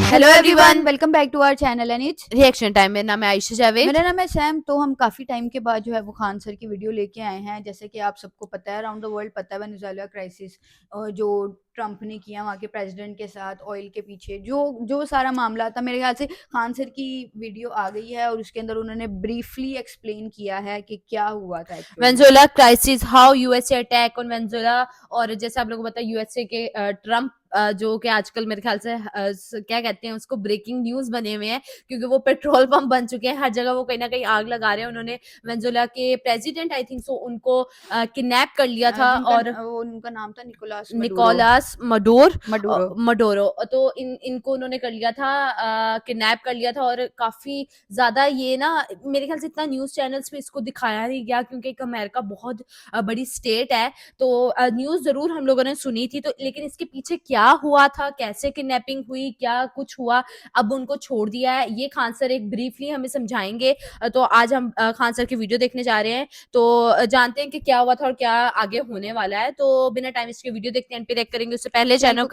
Hello everyone, welcome back to our channel and it's reaction time. मेरा नाम है आयशा जावेद। मेरा नाम है सैम। तो हम काफी टाइम के बाद जो है वो खान सर की वीडियो लेके आए हैं। जैसे कि आप सबको पता है, अराउंड द वर्ल्ड पता है वेनेजुएला क्राइसिस जो ट्रम्प ने किया वहाँ के प्रेसिडेंट के साथ ऑयल के पीछे जो जो सारा मामला था। मेरे ख्याल से खान सर की वीडियो आ गई है और उसके अंदर उन्होंने ब्रीफली एक्सप्लेन किया है कि क्या हुआ था actually. Venezuela crisis, how USA attack on Venezuela. और जैसे आप लोगों को पता है यूएसए के ट्रम्प जो कि आजकल मेरे ख्याल से क्या कहते हैं उसको, ब्रेकिंग न्यूज बने हुए हैं क्योंकि वो पेट्रोल पंप बन चुके हैं। हर जगह वो कहीं ना कहीं आग लगा रहे हैं। उन्होंने वेनेजुएला के प्रेसिडेंट आई थिंक सो उनको किडनैप कर लिया था और उनका नाम था निकोलास मडोर मडूरो। मडोरो। तो इनको उन्होंने कर लिया था, किडनैप कर लिया था। और काफी ज्यादा ये ना, मेरे ख्याल से इतना न्यूज चैनल्स पे इसको दिखाया नहीं गया क्योंकि एक अमेरिका बहुत बड़ी स्टेट है। तो न्यूज जरूर हम लोगों ने सुनी थी, तो लेकिन इसके पीछे क्या हुआ था, कैसे किडनैपिंग हुई, क्या कुछ हुआ, अब उनको छोड़ दिया है, ये खान सर एक ब्रीफली हमें समझाएंगे। तो आज हम खान सर की वीडियो देखने जा रहे हैं, तो जानते हैं कि क्या हुआ था और क्या आगे होने वाला है। तो बिना टाइम इसके वीडियो देखते हैं, एंड करेंगे उससे पहले चैनल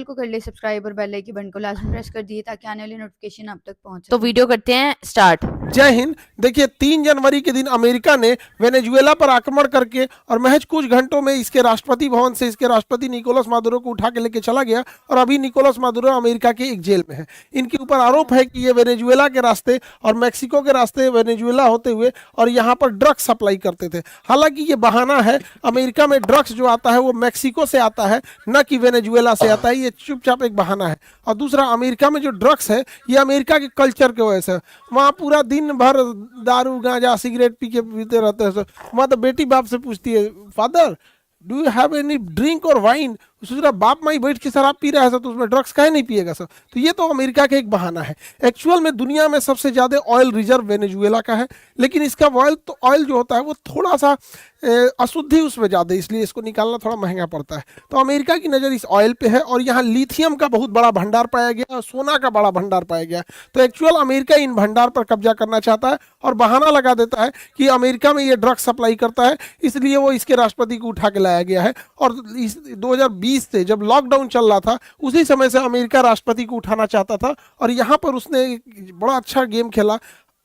को कर ले सब्सक्राइब और बेल आइकन बटन को लाजमी प्रेस कर दिए ताकि आने वाली नोटिफिकेशन आप तक पहुंचे। तो वीडियो करते हैं स्टार्ट। जय हिंद। देखिए 3 जनवरी के दिन अमेरिका ने वेनेजुएला पर आक्रमण करके और महज कुछ घंटों में इसके राष्ट्रपति भवन से इसके राष्ट्रपति निकोलस मादुरो को उठा के लेके चला गया और अभी निकोलस मादुरो अमेरिका के एक जेल में है। इनके ऊपर आरोप है कि ये वेनेजुएला के रास्ते और मैक्सिको के रास्ते वेनेजुएला होते हुए और यहाँ पर ड्रग्स सप्लाई करते थे। हालांकि ये बहाना है, अमेरिका में ड्रग्स जो आता है वो मैक्सिको से आता है, न कि वेनेजुएला से आता है। ये चुपचाप एक बहाना है। और दूसरा, अमेरिका में जो ड्रग्स है ये अमेरिका के कल्चर की वजह से, वहाँ पूरा दिन भर दारू गांजा सिगरेट पी के पीते रहते हैं। वहाँ तो बेटी बाप से पूछती है, father do you have any drink और वाइन। सोच बाप माई बैठ के शराब पी रहा है सर, तो उसमें ड्रग्स काहे नहीं पिएगा सर। तो ये तो अमेरिका का एक बहाना है। एक्चुअल में दुनिया में सबसे ज़्यादा ऑयल रिजर्व वेनेजुएला का है, लेकिन इसका ऑयल जो होता है वो थोड़ा सा अशुद्धि उसमें ज़्यादा है, इसलिए इसको निकालना थोड़ा महंगा पड़ता है। तो अमेरिका की नज़र इस ऑयल पे है और यहाँ लिथियम का बहुत बड़ा भंडार पाया गया और सोना का बड़ा भंडार पाया गया। तो एक्चुअल अमेरिका इन भंडार पर कब्जा करना चाहता है और बहाना लगा देता है कि अमेरिका में ये ड्रग्स सप्लाई करता है, इसलिए वो इसके राष्ट्रपति को उठा के लाया गया है। और 2020 से जब लॉकडाउन चल रहा था उसी समय से अमेरिका राष्ट्रपति को उठाना चाहता था और यहाँ पर उसने बड़ा अच्छा गेम खेला।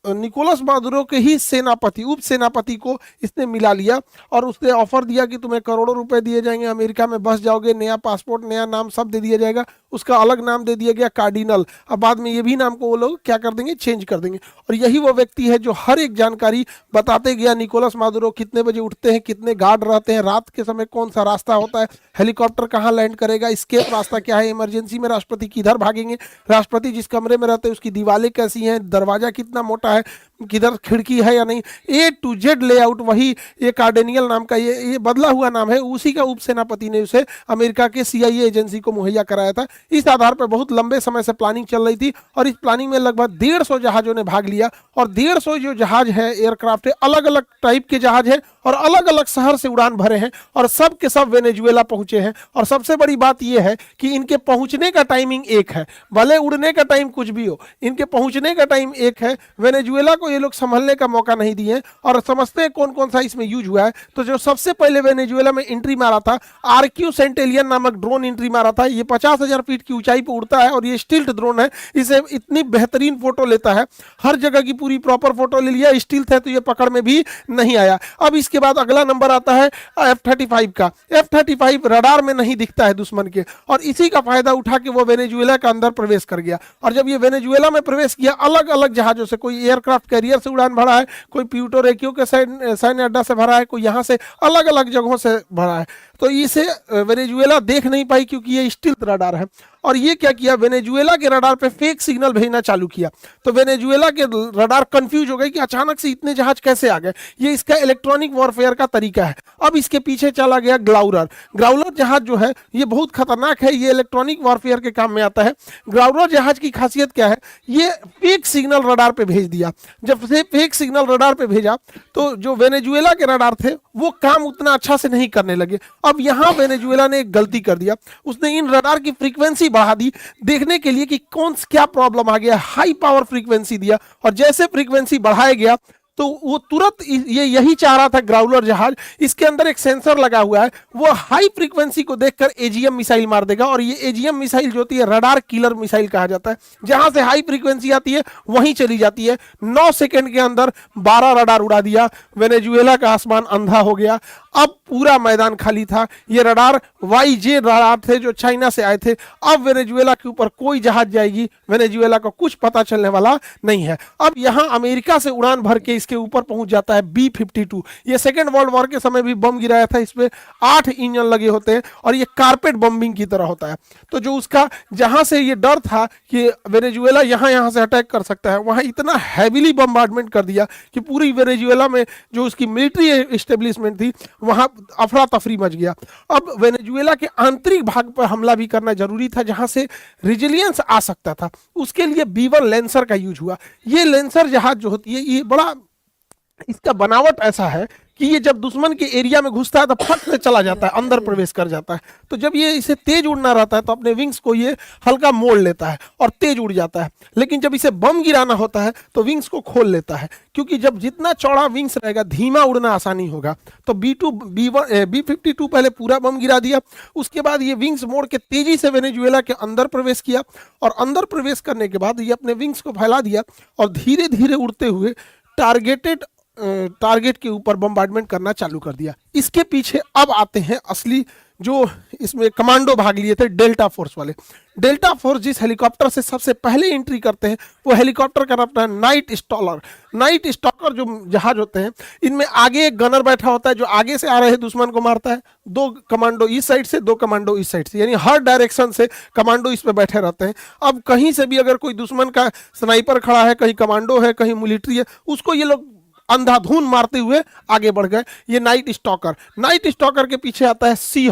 निकोलस मादुरो के ही सेनापति, उप सेनापति को इसने मिला लिया और उसने ऑफर दिया कि तुम्हें करोड़ों रुपए दिए जाएंगे, अमेरिका में बस जाओगे, नया पासपोर्ट, नया नाम सब दे दिया जाएगा। उसका अलग नाम दे दिया गया कार्डिनल। अब बाद में ये भी नाम को वो लोग क्या कर देंगे, चेंज कर देंगे। और यही वो व्यक्ति है जो हर एक जानकारी बताते गया। निकोलस मादुरो कितने बजे उठते हैं, कितने गार्ड रहते हैं, रात के समय कौन सा रास्ता होता है, हेलीकॉप्टर कहाँ लैंड करेगा, escape रास्ता क्या है, इमरजेंसी में राष्ट्रपति किधर भागेंगे, राष्ट्रपति जिस कमरे में रहते हैं उसकी दीवारें कैसी हैं, दरवाजा कितना मोटा है, किधर खिड़की है या नहीं, A to Z लेआउट। वही ये कार्डेनियल नाम का ये बदला हुआ नाम है, उसी का उप सेनापति ने उसे अमेरिका के CIA एजेंसी को मुहैया कराया था। इस आधार पर बहुत लंबे समय से प्लानिंग चल रही थी और इस प्लानिंग में लगभग 150 जहाजों ने भाग लिया। और 150 जो जहाज है, एयरक्राफ्ट है, अलग अलग टाइप के जहाज है और अलग अलग शहर से उड़ान भरे हैं और सब के सब वेनेजुएला पहुंचे हैं। और सबसे बड़ी बात यह है कि इनके पहुंचने का टाइमिंग एक है, भले उड़ने का टाइम कुछ भी हो, इनके पहुंचने का टाइम एक है। वेनेजुएला को ये लोग संभलने का मौका नहीं दिए और समझते हैं कौन कौन सा इसमें यूज हुआ है। तो जो सबसे पहले वेनेजुएला में एंट्री मारा था, RQ सेंटेलियन नामक ड्रोन एंट्री मारा था। ये 50,000 फीट की ऊंचाई पर उड़ता है और ये स्टिल्ट ड्रोन है। इसे इतनी बेहतरीन फोटो लेता है, हर जगह की पूरी प्रॉपर फोटो ले लिया। स्टिल्ट है तो ये पकड़ में भी नहीं आया। अब इसके बाद अगला नंबर आता है F-35 का। F-35 रडार में नहीं दिखता है दुश्मन के और इसी का फायदा उठा के वो वेनेजुएला का अंदर प्रवेश कर गया। और जब ये वेनेजुएला में प्रवेश किया, अलग अलग जहाजों से, कोई एयरक्राफ्ट कैरियर से उड़ान भरा है, कोई प्यूर्टो रिको के सैन्य अड्डा से भरा है, कोई यहाँ से अलग अलग जगहों से भरा है। तो इसे वेनेजुएला देख नहीं पाई क्योंकि ये स्टिल्थ रडार है। और ये क्या किया, वेनेजुएला के रडार पे फेक सिग्नल भेजना चालू किया। तो वेनेजुएला के रडार कंफ्यूज हो गए कि अचानक से इतने जहाज कैसे आ गए। ये इसका इलेक्ट्रॉनिक वॉरफेयर का तरीका है। अब इसके पीछे चला गया ग्लाउरर। ग्लाउरर जहाज जो है ये बहुत खतरनाक है, ये इलेक्ट्रॉनिक वॉरफेयर के काम में आता है। ग्लाउरर जहाज की खासियत क्या है, ये फेक सिग्नल रडार पे भेज दिया। जब से फेक सिग्नल रडार पे भेजा तो जो वेनेजुएला के रडार थे वो काम उतना अच्छा से नहीं करने लगे। अब यहाँ वेनेजुएला ने एक गलती कर दिया, उसने इन रडार की फ्रीक्वेंसी बढ़ा दी देखने के लिए कि कौन क्या प्रॉब्लम आ गया। हाई पावर फ्रीक्वेंसी दिया और जैसे फ्रीक्वेंसी बढ़ाया गया तो वो तुरंत ये यही चाह रहा था ग्राउलर जहाज, इसके अंदर एक सेंसर लगा हुआ है, वो हाई फ्रीक्वेंसी को देखकर एजीएम मिसाइल मार देगा। और ये एजीएम मिसाइल जो होती है रडार किलर मिसाइल कहा जाता है, जहां से हाई फ्रीक्वेंसी आती है वहीं चली जाती है। 9 सेकंड के अंदर 12 रडार उड़ा दिया, वेनेजुएला का आसमान अंधा हो गया। अब पूरा मैदान खाली था। ये रडार वाईजे रडार थे जो चाइना से आए थे। अब वेनेजुएला के ऊपर कोई जहाज जाएगी, वेनेजुएला को कुछ पता चलने वाला नहीं है। अब यहां अमेरिका से उड़ान भर के इसके ऊपर पहुंच जाता है B-52। ये सेकेंड वर्ल्ड वॉर के समय भी बम गिराया था, इसमें 8 इंजन लगे होते हैं और ये कारपेट बम्बिंग की तरह होता है। तो जो उसका जहां से ये डर था कि वेनेजुएला यहां से अटैक कर सकता है, वहां इतना हैविली बम्बार्डमेंट कर दिया कि पूरी वेनेजुएला में जो उसकी मिलिट्री एस्टेब्लिशमेंट थी वहां अफरा तफरी मच गया। अब वेनेजुएला के आंतरिक भाग पर हमला भी करना जरूरी था, जहां से रिजिलियंस आ सकता था। उसके लिए B-1 लेंसर का यूज हुआ। ये लेंसर जहाज जो होती है, ये बड़ा, इसका बनावट ऐसा है कि ये जब दुश्मन के एरिया में घुसता है तो फट से चला जाता है, अंदर प्रवेश कर जाता है। तो जब ये इसे तेज उड़ना रहता है तो अपने विंग्स को ये हल्का मोड़ लेता है और तेज उड़ जाता है। लेकिन जब इसे बम गिराना होता है तो विंग्स को खोल लेता है, क्योंकि जब जितना चौड़ा विंग्स रहेगा धीमा उड़ना आसानी होगा। तो B-52 पहले पूरा बम गिरा दिया, उसके बाद ये विंग्स मोड़ के तेजी से वेनेजुएला के अंदर प्रवेश किया और अंदर प्रवेश करने के बाद ये अपने विंग्स को फैला दिया और धीरे धीरे उड़ते हुए टारगेट के ऊपर बम्बार्डमेंट करना चालू कर दिया। इसके पीछे अब आते हैं असली, जो इसमें कमांडो भाग लिए थे, डेल्टा फोर्स वाले। डेल्टा फोर्स जिस हेलीकॉप्टर से सबसे पहले एंट्री करते हैं वो हेलीकॉप्टर का नाम है नाइट स्टॉलर। नाइट स्टॉकर जो जहाज होते हैं, इनमें आगे एक गनर बैठा होता है जो आगे से आ रहे दुश्मन को मारता है। 2 कमांडो इस साइड से, 2 कमांडो इस साइड से, यानी हर डायरेक्शन से कमांडो इस पे बैठे रहते हैं। अब कहीं से भी अगर कोई दुश्मन का स्नाइपर खड़ा है, कहीं कमांडो है, कहीं मिलिट्री है, उसको ये लोग अंधाधुन मारते हुए आगे बढ़ गए। ये नाइट स्टॉकर के पीछे आता है सी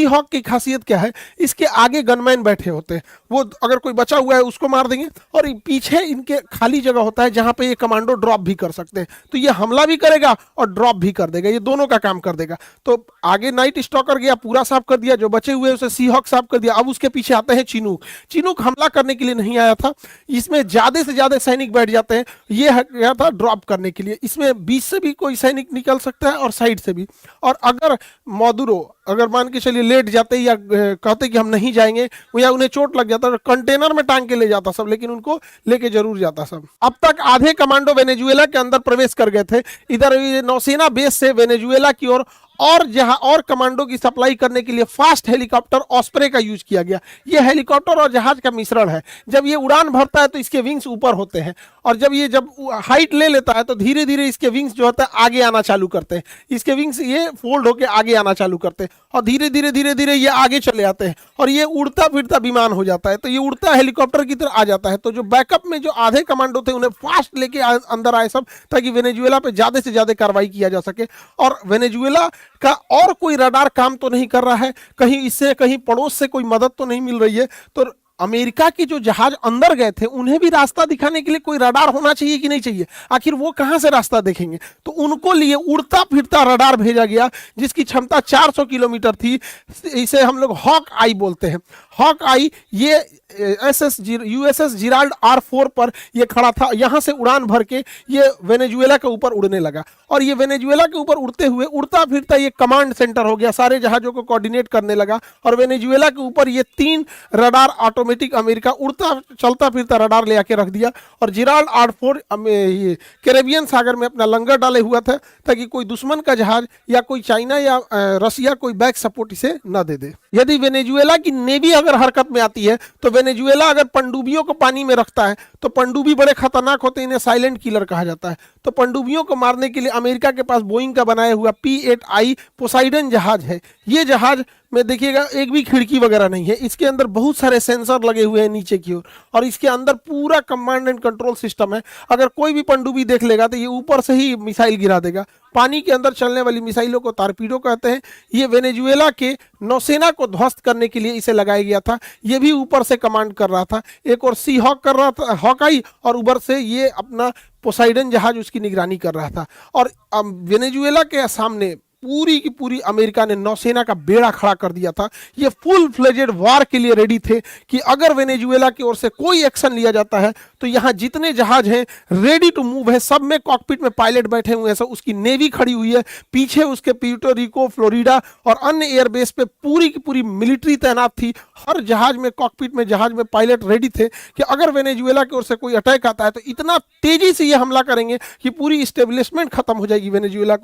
हॉक की खासियत क्या है, इसके आगे गनमैन बैठे होते हैं, वो अगर कोई बचा हुआ है उसको मार देंगे और पीछे इनके खाली जगह होता है जहां पे ये कमांडो ड्रॉप भी कर सकते हैं। तो ये हमला भी करेगा और ड्रॉप भी कर देगा, ये दोनों का काम कर देगा। तो आगे नाइट स्टॉकर गया, पूरा साफ कर दिया, जो बचे हुए उसे सी हॉक साफ कर दिया। अब उसके पीछे आते हैं चिनूक हमला करने के लिए नहीं आया था, इसमें ज्यादा से ज्यादा सैनिक बैठ जाते हैं, ये गया था ड्रॉप करने के लिए। इसमें बीच से भी कोई सैनिक निकल सकता है और साइड से भी। और अगर मॉडुरो अगर मान के चलिए लेट जाते या कहते कि हम नहीं जाएंगे, या उन्हें चोट लग जाता, कंटेनर में टांग के ले जाता सब, लेकिन उनको लेके जरूर जाता सब। अब तक आधे कमांडो वेनेजुएला के अंदर प्रवेश कर गए थे। इधर नौसेना बेस से वेनेजुएला की ओर और कमांडो की सप्लाई करने के लिए फास्ट हेलीकॉप्टर ऑस्प्रे का यूज किया गया। ये हेलीकॉप्टर और जहाज का मिश्रण है। जब ये उड़ान भरता है तो इसके विंग्स ऊपर होते हैं, और जब हाइट ले लेता है तो धीरे धीरे इसके विंग्स जो होता है आगे आना चालू करते हैं। इसके विंग्स ये फोल्ड होकर आगे आना चालू करते हैं और धीरे धीरे ये आगे चले आते हैं और ये उड़ता फिरता विमान हो जाता है। तो ये उड़ता हेलीकॉप्टर की तरह आ जाता है। तो जो बैकअप में जो आधे कमांडो थे उन्हें फास्ट लेके अंदर आए सब, ताकि वेनेजुएला पे ज्यादा से ज्यादा कार्रवाई किया जा सके। और वेनेजुएला का और कोई रडार काम तो नहीं कर रहा है, कहीं इससे कहीं पड़ोस से कोई मदद तो नहीं मिल रही है। तो अमेरिका के जो जहाज अंदर गए थे उन्हें भी रास्ता दिखाने के लिए कोई रडार होना चाहिए कि नहीं चाहिए, आखिर वो कहां से रास्ता देखेंगे। तो उनको लिए उड़ता फिरता रडार भेजा गया जिसकी क्षमता 400 किलोमीटर थी। इसे हम लोग हॉक आई बोलते हैं। हॉक आई ये USS जिराल्ड R4 पर ये खड़ा था। यहां से उड़ान भर के ये वेनेजुएला के ऊपर उड़ने लगा और ये वेनेजुएला के ऊपर उड़ते हुए उड़ता फिरता ये कमांड सेंटर हो गया, सारे जहाजों को कोऑर्डिनेट करने लगा। और वेनेजुएला के ऊपर ये 3 रडार ऑटोमेटिक अमेरिका उड़ता चलता फिरता रडार ले आके रख दिया। और जिराल्ड R4 ये कैरेबियन सागर में अपना लंगर डाले हुआ था ताकि कोई दुश्मन का जहाज या कोई चाइना या रसिया कोई बैक सपोर्ट इसे न दे दे। यदि वेनेजुएला की नेवी अगर हरकत में आती है तो वेनेजुएला अगर पनडुब्बियों को पानी में रखता है तो पनडुब्बी बड़े खतरनाक होते हैं, इन्हें साइलेंट किलर कहा जाता है। तो पनडुब्बियों को मारने के लिए अमेरिका के पास बोइंग का बनाया हुआ P-8I पोसाइडन जहाज है। ये जहाज में देखिएगा एक भी खिड़की वगैरह नहीं है, इसके अंदर बहुत सारे सेंसर लगे हुए हैं नीचे की ओर और इसके अंदर पूरा कमांड एंड कंट्रोल सिस्टम है। अगर कोई भी पनडुब्बी देख लेगा तो ये ऊपर से ही मिसाइल गिरा देगा। पानी के अंदर चलने वाली मिसाइलों को टारपीडो कहते हैं। ये वेनेजुएला के नौसेना को ध्वस्त करने के लिए इसे लगाया गया था। ये भी ऊपर से कमांड कर रहा था, एक और सी हॉक कर रहा था, हॉकाई, और ऊपर से ये अपना पोसाइडन जहाज उसकी निगरानी कर रहा था। और वेनेजुएला के सामने पूरी की पूरी अमेरिका ने नौसेना का बेड़ा खड़ा कर दिया था। ये फुल फ्लेजेड वार के लिए रेडी थे कि अगर वेनेजुएला की ओर से कोई एक्शन लिया जाता है तो यहाँ जितने जहाज हैं रेडी टू मूव है, सब में कॉकपिट में पायलट बैठे हुए हैं, सब उसकी नेवी खड़ी हुई है, पीछे उसके प्यूर्टो रिको, फ्लोरिडा और अन्य एयरबेस पे पूरी की पूरी मिलिट्री तैनात थी। हर जहाज में कॉकपिट में जहाज में पायलट रेडी थे कि अगर वेनेजुएला की ओर से कोई अटैक आता है तो इतना तेजी से ये हमला करेंगे कि पूरी स्टेब्लिशमेंट खत्म हो जाएगी वेनेजुएला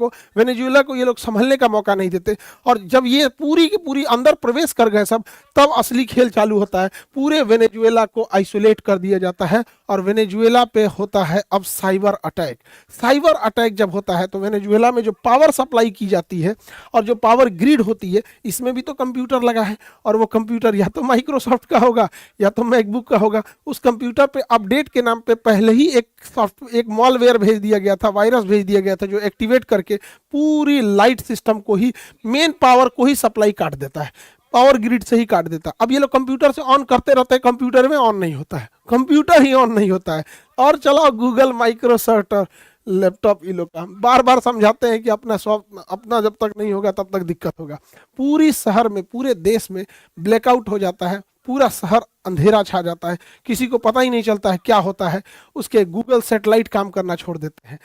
को ये लोग संभलने का मौका नहीं देते। और जब ये पूरी की पूरी अंदर प्रवेश कर गए सब, तब असली खेल चालू होता है। पूरे वेनेजुएला को आइसोलेट कर दिया जाता है और वेनेजुएला पे होता है अब साइबर अटैक। साइबर अटैक जब होता है तो वेनेजुएला में जो पावर सप्लाई की जाती है और जो पावर ग्रिड होती है, इसमें भी तो कंप्यूटर लगा है, और वो कंप्यूटर या तो माइक्रोसॉफ्ट का होगा या तो मैकबुक का होगा। उस कंप्यूटर पे अपडेट के नाम पे पहले ही एक मॉलवेयर भेज दिया गया था, वायरस भेज दिया गया था, जो एक्टिवेट करके पूरी लाइट सिस्टम को ही, मेन पावर को ही सप्लाई काट देता है, पावर ग्रिड से ही काट देता है। अब ये लोग कंप्यूटर से ऑन करते रहते हैं, कंप्यूटर में ऑन नहीं होता है, कंप्यूटर ही ऑन नहीं होता है। और चलाओ गूगल, माइक्रोसॉफ्ट और लैपटॉप, ये लोग का बार बार समझाते हैं कि अपना जब तक नहीं होगा तब तक दिक्कत होगा। पूरी शहर में, पूरे देश में ब्लैकआउट हो जाता है, पूरा शहर अंधेरा छा जाता है, किसी को पता ही नहीं चलता है क्या होता है। उसके गूगल सैटेलाइट काम करना छोड़ देते हैं,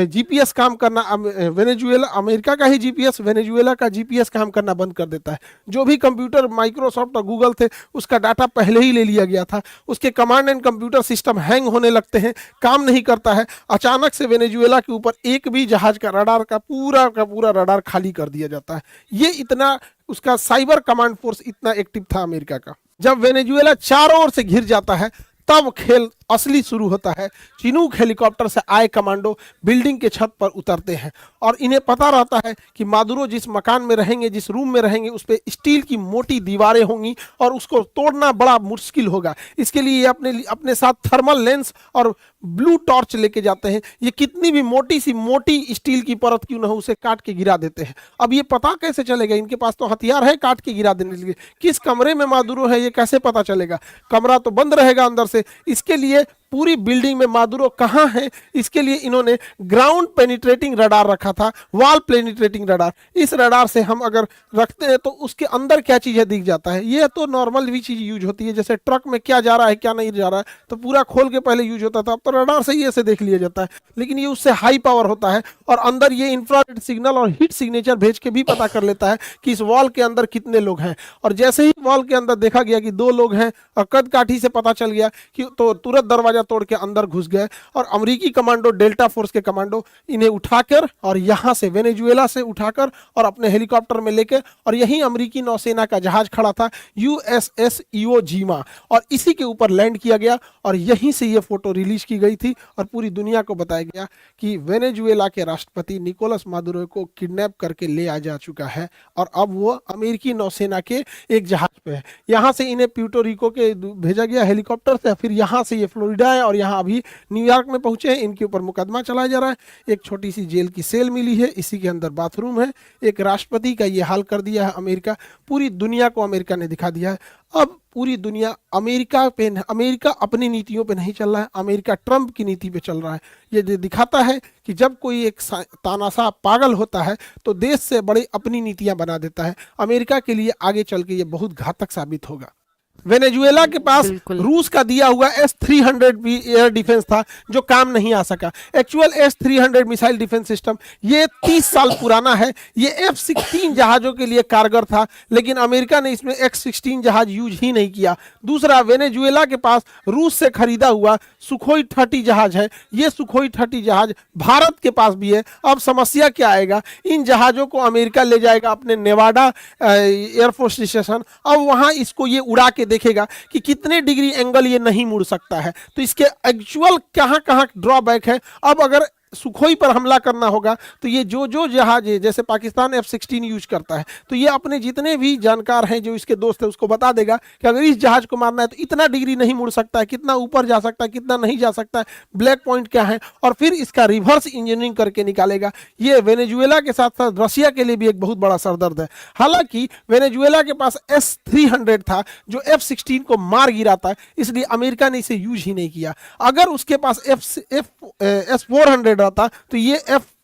जीपीएस काम करना, वेनेजुएला, अमेरिका का ही जीपीएस वेनेजुएला का जीपीएस काम करना बंद कर देता है। जो भी कंप्यूटर माइक्रोसॉफ्ट और गूगल थे उसका डाटा पहले ही ले लिया गया था। उसके command and computer system hang होने लगते हैं, काम नहीं करता है। अचानक से वेनेजुएला के ऊपर एक भी जहाज का पूरा रडार खाली कर दिया जाता है। ये इतना उसका साइबर कमांड फोर्स इतना एक्टिव था अमेरिका का। जब वेनेजुएला चारों ओर से घिर जाता है तब खेल असली शुरू होता है। चिनूक हेलीकॉप्टर से आए कमांडो बिल्डिंग के छत पर उतरते हैं और इन्हें पता रहता है कि मादुरो जिस मकान में रहेंगे, जिस रूम में रहेंगे, उस पर स्टील की मोटी दीवारें होंगी और उसको तोड़ना बड़ा मुश्किल होगा। इसके लिए ये अपने साथ थर्मल लेंस और ब्लू टॉर्च लेके जाते हैं। ये कितनी भी मोटी स्टील की परत क्यों न हो, उसे काट के गिरा देते हैं। अब ये पता कैसे चलेगा? इनके पास तो हथियार है काट के गिरा देने के लिए। किस कमरे में मादुरो है ये कैसे पता चलेगा? कमरा तो बंद रहेगा अंदर से। इसके लिए पूरी बिल्डिंग में मादुरो कहाँ है, इसके लिए इन्होंने ग्राउंड पेनिट्रेटिंग रडार रखा था, वॉल पेनिट्रेटिंग रडार। इस रडार से हम अगर रखते हैं तो उसके अंदर क्या चीज़ है दिख जाता है। ये तो नॉर्मल भी चीज़ यूज होती है, जैसे ट्रक में क्या जा रहा है क्या नहीं जा रहा है तो पूरा खोल के पहले यूज होता था, अब तो रडार से ही ऐसे देख लिया जाता है। लेकिन ये उससे हाई पावर होता है और अंदर ये इंफ्रारेड सिग्नल और हीट सिग्नेचर भेज के भी पता कर लेता है कि इस वॉल के अंदर कितने लोग हैं। और जैसे ही वॉल के अंदर देखा गया कि 2 लोग हैं और कद काठी से पता चल गया कि तो तुरंत दरवाजा तोड़ के अंदर घुस गए और अमेरिकी कमांडो, डेल्टा फोर्स के कमांडो इन्हें उठाकर और यहां से वेनेजुएला से उठाकर और अपने हेलीकॉप्टर में लेकर, और यहीं अमेरिकी नौसेना का जहाज खड़ा था USS इवो जीमा, और इसी के ऊपर लैंड किया गया और यहीं से ये फोटो रिलीज की गई थी और पूरी दुनिया को बताया गया कि वेनेजुएला के राष्ट्रपति निकोलस मादुरो को किडनैप करके ले आ जा चुका है और अब वो अमेरिकी नौसेना के एक जहाज पे है। यहाँ से इन्हें प्यूर्टो रिको के भेजा गया हेलीकॉप्टर से, फिर यहाँ से ये फ्लोरिडा है और यहाँ अभी न्यूयॉर्क में पहुंचे हैं। इनके ऊपर मुकदमा चलाया जा रहा है। एक छोटी सी जेल की सेल मिली है, इसी के अंदर बाथरूम है। एक राष्ट्रपति का ये हाल कर दिया है अमेरिका। पूरी दुनिया को अमेरिका ने दिखा दिया है। अब पूरी दुनिया अमेरिका अपनी नीतियों पे नहीं चल रहा है, अमेरिका ट्रंप की नीति पे चल रहा है। ये दिखाता है कि जब कोई एक तानाशाह पागल होता है तो देश से बड़ी अपनी नीतियां बना देता है। अमेरिका के लिए आगे चल के ये बहुत घातक साबित होगा। वेनेजुएला के पास रूस का दिया हुआ S-300 भी एयर डिफेंस था जो काम नहीं आ सका। Actual S-300 missile defence system ये 30 साल पुराना है। ये F-16 जहाजों के लिए कारगर था, लेकिन अमेरिका ने इसमें X-16 जहाज यूज ही नहीं किया। दूसरा, वेनेजुएला के पास रूस से खरीदा हुआ सुखोई 30 जहाज है। ये सुखोई 30 जहाज भारत के पास भी है। अब समस्या क्या आएगा? इन जहाजों को अमेरिका ले जाएगा अपने नेवाडा एयरफोर्स स्टेशन। अब वहां इसको ये उड़ा के देखेगा कि कितने डिग्री एंगल ये नहीं मुड़ सकता है। तो इसके एक्चुअल कहां कहां ड्रॉबैक है। अब अगर सुखोई पर हमला करना होगा तो ये जो जहाज है, जैसे पाकिस्तान F-16 यूज करता है, तो ये अपने जितने भी जानकार हैं जो इसके दोस्त हैं उसको बता देगा कि अगर इस जहाज को मारना है तो इतना डिग्री नहीं मुड़ सकता है, कितना ऊपर जा सकता है, कितना नहीं जा सकता है, ब्लैक पॉइंट क्या है, और फिर इसका रिवर्स इंजीनियरिंग करके निकालेगा। ये वेनेजुएला के साथ साथ रशिया के लिए भी एक बहुत बड़ा सरदर्द है। हालांकि वेनेजुएला के पास S-300 था जो F-16 को मार गिराता है, इसलिए अमेरिका ने इसे यूज ही नहीं किया। अगर उसके पास S-400 रहता तो ये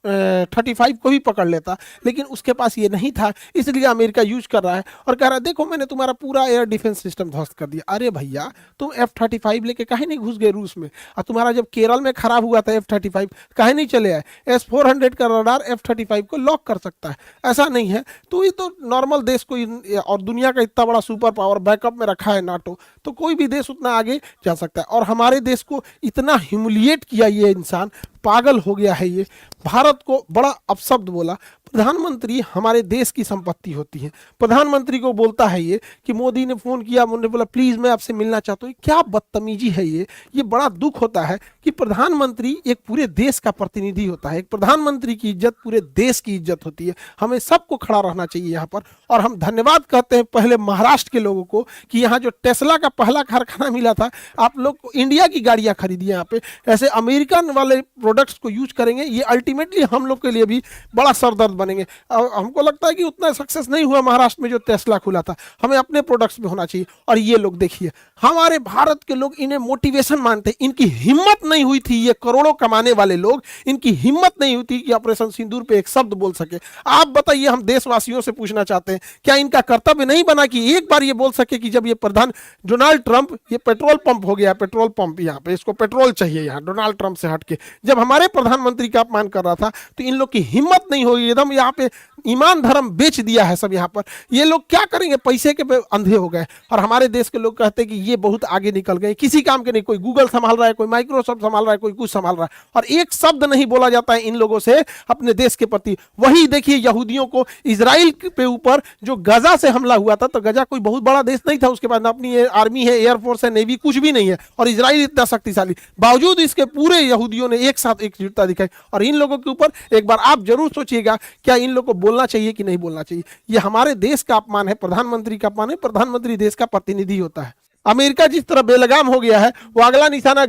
F-35 को भी पकड़ लेता, लेकिन उसके पास ये नहीं था, इसलिए अमेरिका यूज कर रहा है और कह रहा है देखो मैंने तुम्हारा पूरा एयर डिफेंस सिस्टम ध्वस्त कर दिया। अरे भैया तुम F-35 लेके काहे नहीं घुस गए रूस में? और तुम्हारा जब केरल में खराब हुआ था F-35, काहे नहीं चले आए? S-400 का रडार F-35 को लॉक कर सकता है, ऐसा नहीं है। तो ये तो नॉर्मल देश को और दुनिया का इतना बड़ा सुपर पावर बैकअप में रखा है नाटो, तो कोई भी देश उतना आगे जा सकता है। और हमारे देश को इतना ह्यूमिलिएट किया ये इंसान, पागल हो गया है ये। भारत को बड़ा अपशब्द बोला। प्रधानमंत्री हमारे देश की संपत्ति होती है। प्रधानमंत्री को बोलता है ये कि मोदी ने फोन किया, उन्होंने बोला प्लीज मैं आपसे मिलना चाहता हूँ। क्या बदतमीजी है ये बड़ा दुख होता है कि प्रधानमंत्री एक पूरे देश का प्रतिनिधि होता है। एक प्रधानमंत्री की इज्जत पूरे देश की इज्जत होती है। हमें सबको खड़ा रहना चाहिए यहाँ पर। और हम धन्यवाद कहते हैं पहले महाराष्ट्र के लोगों को कि यहाँ जो टेस्ला का पहला कारखाना मिला था, आप लोग को इंडिया की गाड़ियाँ खरीदी यहाँ पे। ऐसे अमेरिकन वाले प्रोडक्ट्स को यूज करेंगे, ये अल्टीमेटली हम लोग के लिए भी बड़ा सरदर्द बनेंगे। हमको लगता है कि उतना सक्सेस नहीं हुआ महाराष्ट्र में जो टेस्ला खुला था। हमें अपने प्रोडक्ट्स में होना चाहिए। और ये लोग देखिए, हमारे भारत के लोग इन्हें मोटिवेशन मानते हैं। इनकी हिम्मत नहीं हुई थी, ये करोड़ों कमाने वाले लोग, इनकी हिम्मत नहीं हुई थी कि ऑपरेशन सिंदूर पे एक शब्द बोल सके। आप बताइए, हम देशवासियों से पूछना चाहते हैं, क्या इनका कर्तव्य नहीं बना कि एक बार ये बोल सके कि जब ये प्रधान डोनाल्ड ट्रंप, ये पेट्रोल पंप हो गया, पेट्रोल पंप यहाँ पे, इसको पेट्रोल चाहिए यहाँ डोनाल्ड ट्रंप से हटके, जब हमारे प्रधानमंत्री का अपमान कर रहा था तो इन लोग की हिम्मत नहीं होगी। एकदम यहाँ पे ईमान धर्म बेच दिया है सब यहाँ पर। ये लोग क्या करेंगे, पैसे के पे अंधे हो गए। और हमारे देश के लोग कहते हैं कि ये बहुत आगे निकल गए, किसी काम के नहीं। कोई गूगल संभाल रहा है, कोई माइक्रोसॉफ्ट संभाल रहा है, कोई कुछ संभाल रहा है, और एक शब्द नहीं बोला जाता है इन लोगों से अपने देश के प्रति। वही देखिए यहूदियों को इजराइल पे ऊपर जो गजा से हमला हुआ था, तो गजा कोई बहुत बड़ा देश नहीं था, उसके बाद ना अपनी आर्मी है, एयरफोर्स है, नेवी कुछ भी नहीं है, और इजराइल इतना शक्तिशाली, बावजूद इसके पूरे यहूदियों ने एक साथ एकजुटता दिखाई। और इन लोगों के ऊपर एक बार आप जरूर सोचिएगा, क्या इन लोगों को बोलना चाहिए कि नहीं बोलना चाहिए? ये हमारे देश का अपमान है, प्रधानमंत्री का अपमान है। प्रधानमंत्री देश का प्रतिनिधि होता है। अमेरिका जिस तरह बेलगाम हो गया है, वो अगला निशाना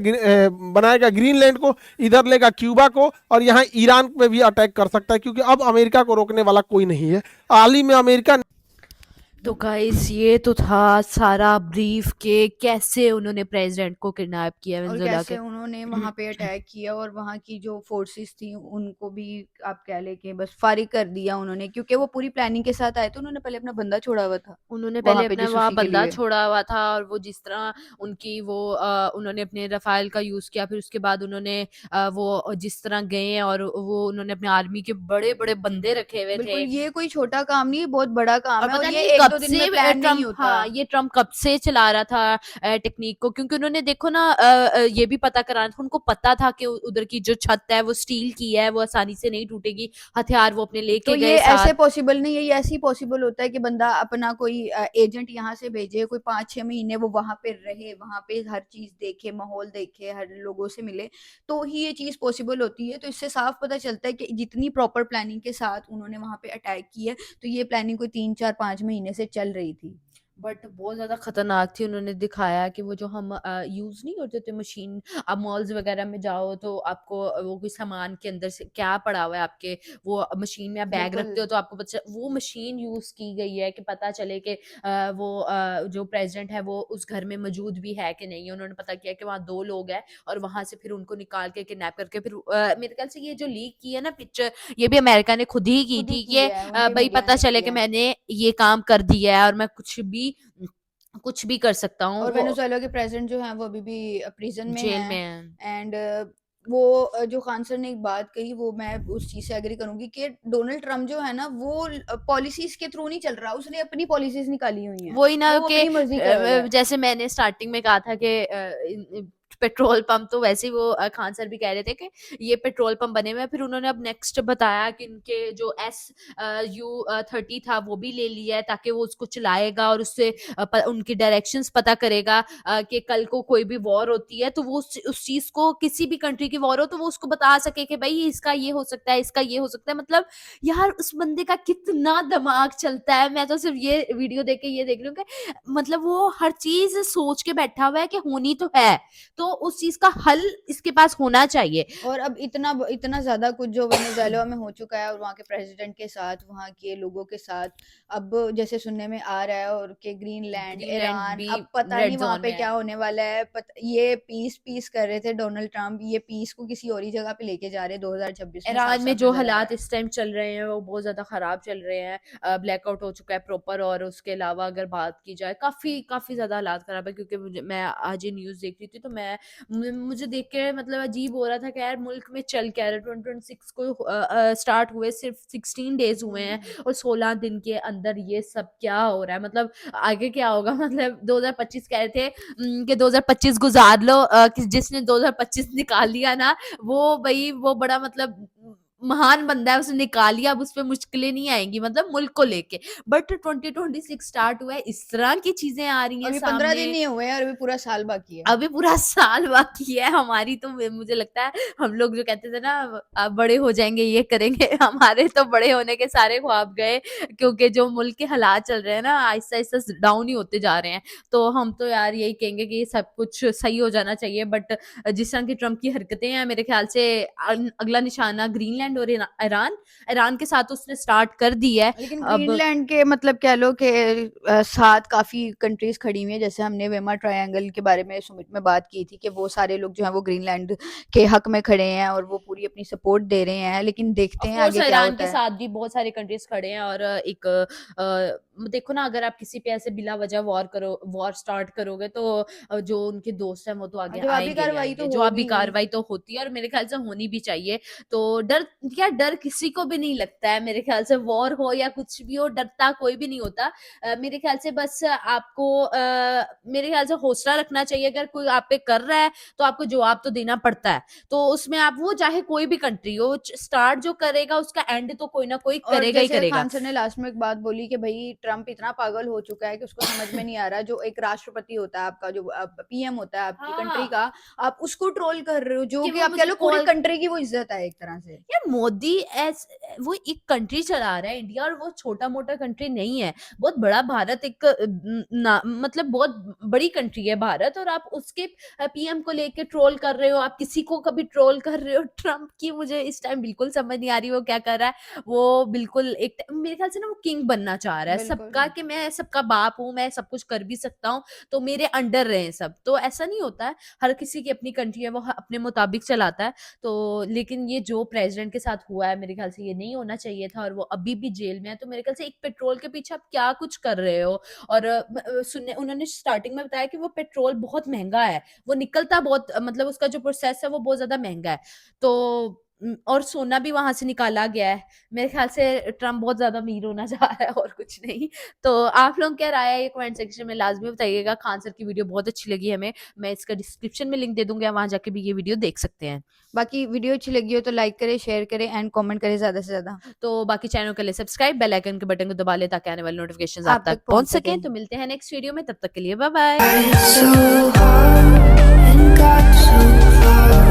बनाएगा ग्रीनलैंड को, इधर लेगा क्यूबा को, और यहाँ ईरान पे भी अटैक कर सकता है, क्योंकि अब अमेरिका को रोकने वाला कोई नहीं है। हाल ही में अमेरिका तो गाइस ये तो था सारा ब्रीफ के कैसे उन्होंने प्रेसिडेंट को किडनैप किया और वेनेजुएला कैसे के। उन्होंने वहां पे अटैक किया और वहां की जो फोर्सेस थी उनको भी आप कह ले कि बस फारिग कर दिया उन्होंने, क्योंकि वो पूरी प्लानिंग के साथ आए थे। उन्होंने पहले अपना बंदा छोड़ा हुआ था उन्होंने वहां पहले पे अपना वहाँ जसूसी के बंदा लिए। छोड़ा हुआ था, और वो जिस तरह उनकी वो उन्होंने अपने रफाल का यूज किया, फिर उसके बाद उन्होंने वो जिस तरह गए और वो उन्होंने अपने आर्मी के बड़े बड़े बंदे रखे हुए बिल्कुल, थे। ये कोई छोटा काम नहीं, बहुत बड़ा काम और है, और पता ये नहीं एक कब दो दिन से में प्लान नहीं ट्रम्प, होता। हाँ ये ट्रम्प कब से चला रहा था टेक्निक को, क्योंकि उन्होंने देखो ना ये भी पता कराना था, उनको पता था कि उधर की जो छत है वो स्टील की है, वो आसानी से नहीं टूटेगी, हथियार वो अपने तो लेके ये गए ऐसे साथ। पॉसिबल नहीं है, ये ऐसे ही पॉसिबल होता है कि बंदा अपना कोई एजेंट यहाँ से भेजे, कोई 5-6 महीने वो वहां पे रहे, वहां पे हर चीज देखे, माहौल देखे, हर लोगों से मिले, तो ही ये चीज पॉसिबल होती है। तो इससे साफ पता चलता है कि जितनी प्रॉपर प्लानिंग के साथ उन्होंने वहां पे अटैक की है, तो ये प्लानिंग कोई 3-4-5 महीने से चल रही थी। बट बहुत ज़्यादा खतरनाक थी। उन्होंने दिखाया कि वो जो हम यूज़ नहीं करते थे मशीन, आप मॉल्स वगैरह में जाओ तो आपको वो कोई सामान के अंदर से क्या पड़ा हुआ है आपके, वो मशीन में आप बैग बिल्कुल। रखते हो तो आपको पता वो मशीन यूज़ की गई है कि पता चले कि वो जो प्रेसिडेंट है वो उस घर में मौजूद भी है कि नहीं है। उन्होंने पता किया कि वहाँ 2 लोग हैं, और वहाँ से फिर उनको निकाल के किडनैप करके फिर मेरे ख्याल से ये जो लीक की है ना पिक्चर, ये भी अमेरिका ने खुद ही की खुद ही थी की कि है, उनके भाई मीडिया पता ने चले की कि है। मैंने ये काम कर दिया है और मैं कुछ भी कर सकता हूँ। और वो वेनेजुएला के प्रेसिडेंट जो हैं वो अभी भी प्रिजन में जेल हैं। में है। एंड वो जो खान सर ने एक बात कही, वो मैं उस चीज से एग्री करूंगी कि डोनाल्ड ट्रम्प जो है ना, वो पॉलिसीज के थ्रू नहीं चल रहा, उसने अपनी पॉलिसीज निकाली हुई हैं, वही ना वो कि अपनी मर्जी कर रहा है। जैसे मैंने स्टार्टिंग में कहा था कि पेट्रोल पंप, तो वैसे ही वो खान सर भी कह रहे थे कि ये पेट्रोल पंप बने हुए हैं। फिर उन्होंने अब नेक्स्ट बताया कि इनके जो SU-30 था वो भी ले लिया है, ताकि वो उसको चलाएगा और उससे उनकी डायरेक्शंस पता करेगा कि कल को कोई भी वॉर होती है तो वो उस चीज को, किसी भी कंट्री की वॉर हो तो वो उसको बता सके कि भाई इसका ये हो सकता है, इसका ये हो सकता है। मतलब यार उस बंदे का कितना दिमाग चलता है। मैं तो सिर्फ ये वीडियो देख के ये देख रही हूँ कि मतलब वो हर चीज सोच के बैठा हुआ है कि होनी तो है, तो उस चीज़ का हल इसके पास होना चाहिए। और अब इतना ज़्यादा कुछ जो वेनेजुएला में हो चुका है और वहाँ के प्रेसिडेंट के साथ, वहाँ के लोगों के साथ, अब जैसे सुनने में आ रहा है, और कि ग्रीनलैंड, ग्रीनलैंड ईरान, भी अब पता रेड नहीं वहाँ ज़ोन पे में क्या है। होने वाला है। ये पीस कर रहे थे डोनाल्ड ट्रम्प, ये पीस को किसी और ही जगह पे लेके जा रहे हैं 2026 में, ईरान में साफ-साफ जो नज़र आ रहा हालात है। इस टाइम चल रहे हैं वो बहुत ज़्यादा ख़राब चल रहे हैं। ब्लैकआउट हो चुका है प्रॉपर, और उसके अलावा अगर बात की जाए काफ़ी ज़्यादा हालात ख़राब है, क्योंकि मैं आज ये न्यूज़ देख रही थी तो मुझे देख के मतलब अजीब हो रहा था कि यार मुल्क में चल क्या रहा है। 2026 को स्टार्ट हुए सिर्फ 16 डेज हुए हैं और 16 दिन के अंदर ये सब क्या हो रहा है। मतलब आगे क्या होगा। मतलब 2025 कह रहे थे कि 2025 गुजार लो, जिसने 2025 निकाल लिया ना, वो भई वो बड़ा मतलब महान बंदा है, उसने निकाल लिया, अब उसपे मुश्किलें नहीं आएँगी मतलब मुल्क को लेके। बट 2026 स्टार्ट हुआ है, इस तरह की चीज़ें आ रही हैं अभी 15 सामने। दिन ही हुए हैं और अभी पूरा साल बाकी है। अभी पूरा साल बाकी है हमारी, तो मुझे लगता है हम लोग जो कहते थे ना बड़े हो जाएँगे, ये करेंगे, हमारे तो बड़े होने के सारे ख्वाब गए, क्योंकि जो मुल्क के हालात चल रहे हैं ना आहिस्ता-आहिस्ता डाउन ही होते जा रहे हैं। तो हम तो यार यही कहेंगे कि सब कुछ सही हो जाना चाहिए, बट जिस तरह की ट्रम्प की हरकतें हैं, मेरे ख्याल से अगला निशाना ग्रीनलैंड और ईरान के साथ उसने स्टार्ट कर दी है। लेकिन अब ग्रीनलैंड के मतलब कह लो कि साथ काफ़ी कंट्रीज़ खड़ी हुई हैं। जैसे हमने वेमा ट्रायंगल के बारे में सुमित में बात की थी कि वो सारे लोग जो हैं वो ग्रीनलैंड के हक में खड़े हैं और वो पूरी अपनी सपोर्ट दे रहे हैं। लेकिन देखते ऑफ हैं कोर्स आगे क्या ईरान होता के है। साथ भी बहुत सारे कंट्रीज खड़े हैं, और एक देखो ना, अगर आप किसी पे ऐसे बिला वजह वॉर स्टार्ट करोगे तो जो उनके दोस्त हैं वो तो आगे जवाबी आएंगे ही कार्रवाई आएंगे। तो जवाबी होगी ही। कार्रवाई तो होती है और मेरे ख्याल से होनी भी चाहिए। तो डर किसी को भी नहीं लगता है मेरे ख्याल से, वॉर हो या कुछ भी हो, डरता कोई भी नहीं होता। मेरे ख्याल से बस आपको मेरे ख्याल से हौसला रखना चाहिए। अगर कोई आप पे कर रहा है तो आपको जवाब तो देना पड़ता है। तो उसमें आप वो चाहे कोई भी कंट्री हो, स्टार्ट जो करेगा उसका एंड तो कोई ना कोई और करेगा ही जैसे करेगा। खान सर ने लास्ट में एक बात बोली कि भाई ट्रम्प इतना पागल हो चुका है कि उसको समझ में नहीं आ रहा, जो एक राष्ट्रपति होता है आपका, जो पीएम होता है आपकी कंट्री हाँ, का, आप उसको ट्रोल कर रहे हो, जो कि कि वो आप कह मुझे लो पूरी कॉल कंट्री की वो इज्जत है एक तरह से। यार मोदी वो एक कंट्री चला रहा है इंडिया, और वो छोटा मोटा कंट्री नहीं है, बहुत बड़ा भारत एक मतलब बहुत बड़ी कंट्री है भारत, और आप उसके पीएम को लेके ट्रोल कर रहे हो, आप किसी को कभी ट्रोल कर रहे हो। ट्रम्प की मुझे इस टाइम बिल्कुल समझ नहीं आ रही वो क्या कर रहा है। वो बिल्कुल मेरे ख्याल से ना वो किंग बनना चाह रहा है बिल्कुल। सबका, कि मैं सबका बाप हूँ, मैं सब कुछ कर भी सकता हूँ, तो मेरे अंडर रहे सब। तो ऐसा नहीं होता है, हर किसी की अपनी कंट्री है, वो अपने मुताबिक चलाता है। तो लेकिन ये जो प्रेसिडेंट के साथ हुआ है मेरे ख्याल से ये नहीं होना चाहिए था, और वो अभी भी जेल में है। तो मेरे ख्याल से एक पेट्रोल के पीछे आप क्या कुछ कर रहे हो। और सुनने उन्होंने स्टार्टिंग में बताया कि वो पेट्रोल बहुत महंगा है, वो निकलता बहुत मतलब उसका जो प्रोसेस है वो बहुत ज्यादा महंगा है। तो और सोना भी वहां से निकाला गया है। मेरे ख्याल से ट्रम्प बहुत ज्यादा अमीर होना चाह रहा है और कुछ नहीं। तो आप लोग क्या राय है ये कमेंट सेक्शन में लाजमी बताइएगा। खान सर की वीडियो बहुत अच्छी लगी हमें, मैं इसका डिस्क्रिप्शन में लिंक दे दूंगी, वहां जाके भी ये वीडियो देख सकते हैं। बाकी वीडियो अच्छी लगी हो तो लाइक करें, शेयर करें एंड कमेंट करें ज़्यादा से ज़्यादा। तो बाकी चैनल के लिए सब्सक्राइब, बेल आइकन के बटन को दबा ले ताकि आने वाले नोटिफिकेशंस आप आप तक तक पहुंच पहुंच सके। सके। तो मिलते हैं नेक्स्ट वीडियो में, तब तक के लिए bye bye. So hard and got so far.